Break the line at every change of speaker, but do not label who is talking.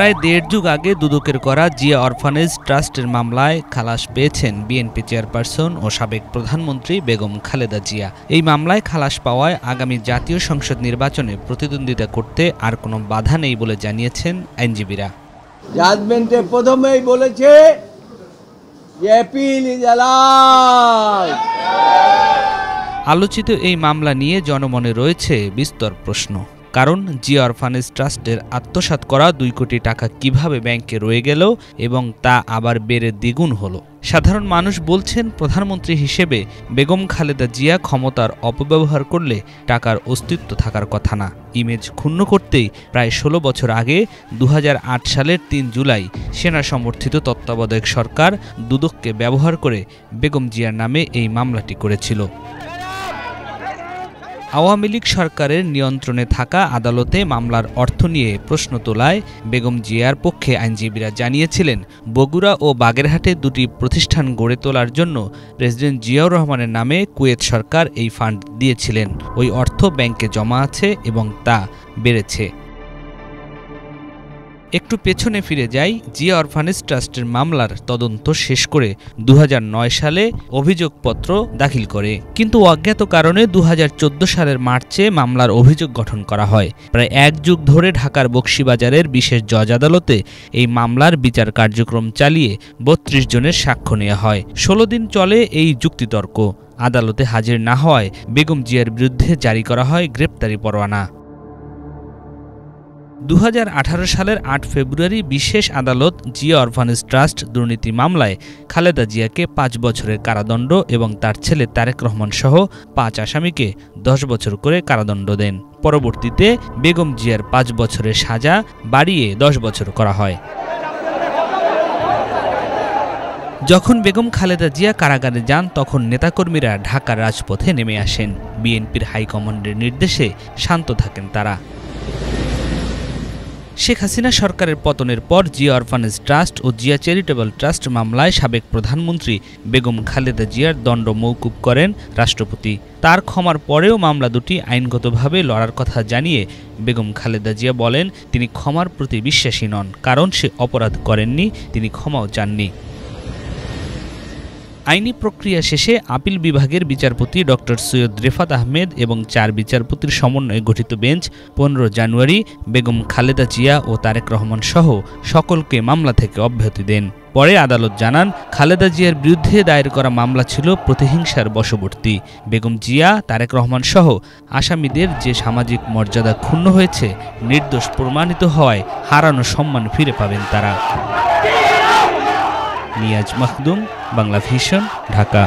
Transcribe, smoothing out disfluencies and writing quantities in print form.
প্রায় দেড় যুগ আগে দুদকের করা জিয়া অরফানেজ ট্রাস্টের মামলায় খালাস পেয়েছেন বিএনপি চেয়ারপারসন ও সাবেক প্রধানমন্ত্রী বেগম খালেদা জিয়া। এই মামলায় খালাস পাওয়ায় আগামী জাতীয় সংসদ নির্বাচনে প্রতিদ্বন্দ্বিতা করতে আর কোনো বাধা নেই বলে জানিয়েছেন আইনজীবীরা।
জাজমেন্টে প্রথমেই বলেছে যে অ্যাপিল ইজ অ্যালাউড।
আলোচিত এই মামলা নিয়ে জনমনে রয়েছে বিস্তর প্রশ্ন। কারণ জিয়া অরফানেজ ট্রাস্টের আত্মসাৎ করা 2 কোটি টাকা কিভাবে ব্যাংকে রয়ে গেল এবং তা আবার বেড়ে দ্বিগুণ হলো। সাধারণ মানুষ বলছেন, প্রধানমন্ত্রী হিসেবে বেগম খালেদা জিয়া ক্ষমতার অপব্যবহার করলে টাকার অস্তিত্ব থাকার কথা না। ইমেজ ক্ষুণ্ণ করতেই প্রায় 16 বছর আগে 2008 সালের 3 জুলাই সেনা সমর্থিত তত্ত্বাবধায়ক সরকার দুদককে ব্যবহার করে বেগম জিয়ার নামে এই মামলাটি করেছিল। আওয়ামী লীগ সরকারের নিয়ন্ত্রণে থাকা আদালতে মামলার অর্থ নিয়ে প্রশ্ন তোলায় বেগম জিয়ার পক্ষে আইনজীবীরা জানিয়েছিলেন, বগুড়া ও বাগেরহাটে 2টি প্রতিষ্ঠান গড়ে তোলার জন্য প্রেসিডেন্ট জিয়াউর রহমানের নামে কুয়েত সরকার এই ফান্ড দিয়েছিলেন। ওই অর্থ ব্যাংকে জমা আছে এবং তা বেড়েছে। একটু পেছনে ফিরে যাই। জিয়া অরফানেজ ট্রাস্টের মামলার তদন্ত শেষ করে 2009 সালে অভিযোগপত্র দাখিল করে, কিন্তু অজ্ঞাত কারণে 2014 সালের মার্চে মামলার অভিযোগ গঠন করা হয়। প্রায় 1 যুগ ধরে ঢাকার বকশীবাজারের বিশেষ জজ আদালতে এই মামলার বিচার কার্যক্রম চালিয়ে 32 জনের সাক্ষ্য নেওয়া হয়। 16 দিন চলে এই যুক্তিতর্ক। আদালতে হাজির না হওয়ায় বেগম জিয়ার বিরুদ্ধে জারি করা হয় গ্রেপ্তারি পরোয়ানা। 2018 সালের 8 ফেব্রুয়ারি বিশেষ আদালত জিয়া অরফানেজ ট্রাস্ট দুর্নীতি মামলায় খালেদা জিয়াকে 5 বছরের কারাদণ্ড এবং তার ছেলে তারেক রহমান সহ 5 আসামিকে 10 বছর করে কারাদণ্ড দেন। পরবর্তীতে বেগম জিয়ার 5 বছরের সাজা বাড়িয়ে 10 বছর করা হয়। যখন বেগম খালেদা জিয়া কারাগারে যান, তখন নেতাকর্মীরা ঢাকার রাজপথে নেমে আসেন। বিএনপির হাইকমান্ডের নির্দেশে শান্ত থাকেন তারা। শেখ হাসিনা সরকারের পতনের পর জিয়া অরফানেজ ট্রাস্ট ও জিয়া চ্যারিটেবল ট্রাস্ট মামলায় সাবেক প্রধানমন্ত্রী বেগম খালেদা জিয়ার দণ্ড মওকুফ করেন রাষ্ট্রপতি। তার ক্ষমার পরেও মামলা দুটি আইনগতভাবে লড়ার কথা জানিয়ে বেগম খালেদা জিয়া বলেন, তিনি ক্ষমার প্রতি বিশ্বাসী নন, কারণ সে অপরাধ করেননি, তিনি ক্ষমাও চাননি। আইনি প্রক্রিয়া শেষে আপিল বিভাগের বিচারপতি ডক্টর সৈয়দ রেফাত আহমেদ এবং 4 বিচারপতির সমন্বয়ে গঠিত বেঞ্চ 15 জানুয়ারি বেগম খালেদা জিয়া ও তারেক রহমান সহ সকলকে মামলা থেকে অব্যাহতি দেন। পরে আদালত জানান, খালেদা জিয়ার বিরুদ্ধে দায়ের করা মামলা ছিল প্রতিহিংসার বশবর্তী। বেগম জিয়া, তারেক রহমান সহ আসামিদের যে সামাজিক মর্যাদা ক্ষুণ্ণ হয়েছে, নির্দোষ প্রমাণিত হওয়ায় হারানো সম্মান ফিরে পাবেন তারা। নিয়াজ মাখদুম, বাংলা ভিশন, ঢাকা।